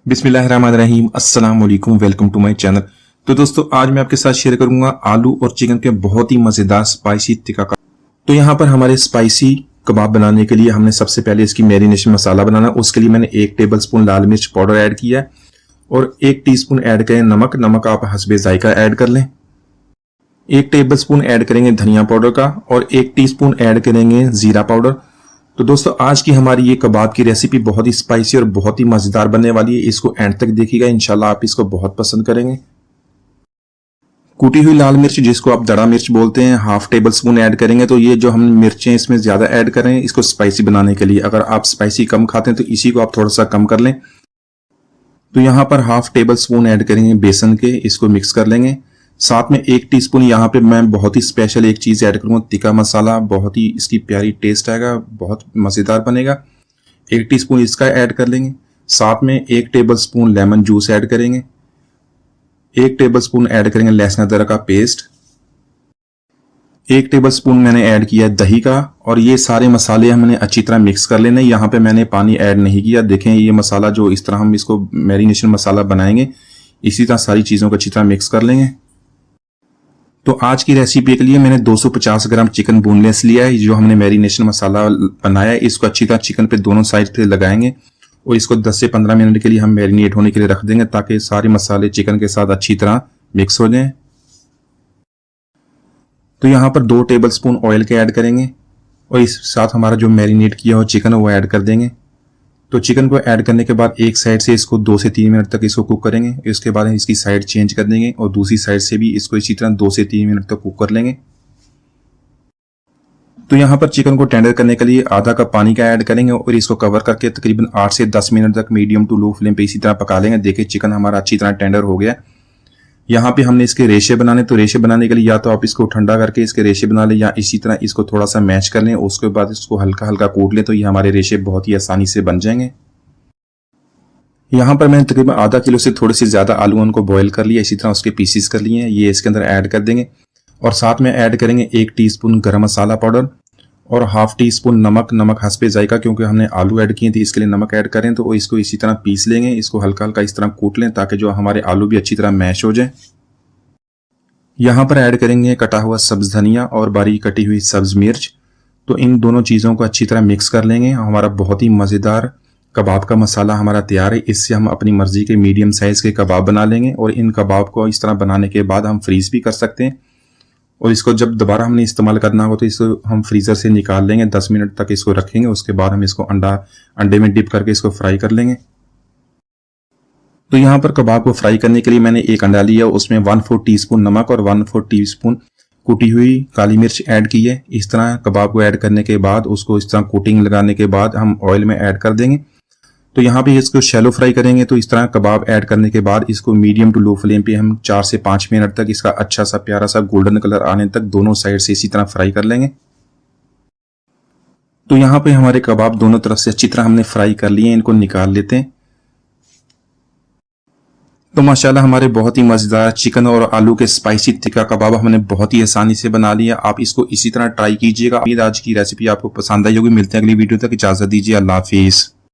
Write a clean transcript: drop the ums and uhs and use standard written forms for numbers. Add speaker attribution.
Speaker 1: बिस्मिल्लाहिर्रहमानिर्रहीम, अस्सलाम वालेकुम, वेलकम टू माय चैनल। तो दोस्तों, आज मैं आपके साथ शेयर करूंगा आलू और चिकन के बहुत ही मजेदार स्पाइसी टिक्का का। तो यहाँ पर हमारे स्पाइसी कबाब बनाने के लिए हमने सबसे पहले इसकी मैरिनेशन मसाला बनाना। उसके लिए मैंने 1 टेबलस्पून लाल मिर्च पाउडर ऐड किया है और 1 टीस्पून ऐड करें नमक। नमक आप हस्बे जायका ऐड कर लें। 1 टेबलस्पून ऐड करेंगे धनिया पाउडर का और 1 टीस्पून ऐड करेंगे जीरा पाउडर। तो दोस्तों, आज की हमारी ये कबाब की रेसिपी बहुत ही स्पाइसी और बहुत ही मजेदार बनने वाली है। इसको एंड तक देखिएगा, इंशाल्लाह आप इसको बहुत पसंद करेंगे। कूटी हुई लाल मिर्च, जिसको आप दड़ा मिर्च बोलते हैं, 1/2 टेबलस्पून ऐड करेंगे। तो ये जो हम मिर्चें इसमें ज्यादा ऐड कर रहे हैं इसको स्पाइसी बनाने के लिए। अगर आप स्पाइसी कम खाते हैं तो इसी को आप थोड़ा सा कम कर लें। तो यहाँ पर 1/2 टेबलस्पून ऐड करेंगे बेसन के, इसको मिक्स कर लेंगे। साथ में 1 टीस्पून यहाँ पे मैं बहुत ही स्पेशल एक चीज ऐड करूंगा, तिक्का मसाला। बहुत ही इसकी प्यारी टेस्ट आएगा, बहुत मजेदार बनेगा। 1 टीस्पून इसका ऐड कर लेंगे। साथ में 1 टेबलस्पून लेमन जूस ऐड करेंगे। 1 टेबलस्पून ऐड करेंगे लहसुन अदरक का पेस्ट। 1 टेबलस्पून मैंने ऐड किया दही का। और ये सारे मसाले हमने अच्छी तरह मिक्स कर लेने। यहाँ पे मैंने पानी ऐड नहीं किया। देखें, ये मसाला जो इस तरह हम इसको मैरिनेशन मसाला बनाएंगे, इसी तरह सारी चीजों को अच्छी तरह मिक्स कर लेंगे। तो आज की रेसिपी के लिए मैंने 250 ग्राम चिकन बोनलेस लिया है। जो हमने मैरिनेशन मसाला बनाया है, इसको अच्छी तरह चिकन पे दोनों साइड पे लगाएंगे और इसको 10 से 15 मिनट के लिए हम मैरिनेट होने के लिए रख देंगे, ताकि सारे मसाले चिकन के साथ अच्छी तरह मिक्स हो जाएं। तो यहाँ पर 2 टेबलस्पून ऑयल के ऐड करेंगे और इस साथ हमारा जो मैरिनेट किया हुआ चिकन है वो ऐड कर देंगे। तो चिकन को ऐड करने के बाद एक साइड से इसको 2 से 3 मिनट तक इसको कुक करेंगे। इसके बाद इसकी साइड चेंज कर देंगे और दूसरी साइड से भी इसको इसी तरह 2 से 3 मिनट तक कुक कर लेंगे। तो यहाँ पर चिकन को टेंडर करने के लिए आधा कप पानी का ऐड करेंगे और इसको कवर करके तकरीबन 8 से 10 मिनट तक मीडियम टू लो फ्लेम पे इसी तरह पका लेंगे। देखिए, चिकन हमारा अच्छी तरह टेंडर हो गया। यहाँ पे हमने इसके रेशे बनाने। तो रेशे बनाने के लिए या तो आप इसको ठंडा करके इसके रेशे बना लें, या इसी तरह इसको थोड़ा सा मैश कर लें। उसके बाद इसको हल्का हल्का कूट लें, तो ये हमारे रेशे बहुत ही आसानी से बन जाएंगे। यहाँ पर मैंने तकरीबन आधा किलो से थोड़े से ज्यादा आलू उनको बॉईल कर लिया, इसी तरह उसके पीसेस कर लिए हैं। ये इसके अंदर ऐड कर देंगे और साथ में ऐड करेंगे 1 टीस्पून गरम मसाला पाउडर और 1/2 टीस्पून नमक। नमक हस्बे जायका, क्योंकि हमने आलू ऐड किए थे इसके लिए नमक ऐड करें। तो इसको इसी तरह पीस लेंगे, इसको हल्का हल्का इस तरह कूट लें, ताकि जो हमारे आलू भी अच्छी तरह मैश हो जाए। यहाँ पर ऐड करेंगे कटा हुआ सब्ज धनिया और बारीक कटी हुई सब्ज मिर्च। तो इन दोनों चीजों को अच्छी तरह मिक्स कर लेंगे। हमारा बहुत ही मजेदार कबाब का मसाला हमारा तैयार है। इससे हम अपनी मर्जी के मीडियम साइज के कबाब बना लेंगे और इन कबाब को इस तरह बनाने के बाद हम फ्रीज भी कर सकते हैं। और इसको जब दोबारा हमने इस्तेमाल करना हो तो इसको हम फ्रीजर से निकाल लेंगे, 10 मिनट तक इसको रखेंगे। उसके बाद हम इसको अंडे में डिप करके इसको फ्राई कर लेंगे। तो यहाँ पर कबाब को फ्राई करने के लिए मैंने 1 अंडा लिया, उसमें 1/4 टीस्पून नमक और 1/4 टीस्पून कुटी हुई काली मिर्च ऐड की है। इस तरह कबाब को ऐड करने के बाद उसको इस तरह कोटिंग लगाने के बाद हम ऑयल में ऐड कर देंगे। तो यहाँ पे इसको शैलो फ्राई करेंगे। तो इस तरह कबाब ऐड करने के बाद इसको मीडियम टू लो फ्लेम पे हम 4 से 5 मिनट तक इसका अच्छा सा प्यारा सा गोल्डन कलर आने तक दोनों साइड से इसी तरह फ्राई कर लेंगे। तो यहाँ पे हमारे कबाब दोनों तरफ से अच्छी तरह हमने फ्राई कर लिए हैं, इनको निकाल लेते हैं। तो माशाल्लाह हमारे बहुत ही मजेदार चिकन और आलू के स्पाइसी टिक्का कबाब हमने बहुत ही आसानी से बना लिया। आप इसको इसी तरह ट्राई कीजिएगा। आज की रेसिपी आपको पसंद आई होगी। मिलते हैं अगली वीडियो तक, इजाजत दीजिए, अल्लाह हाफिज।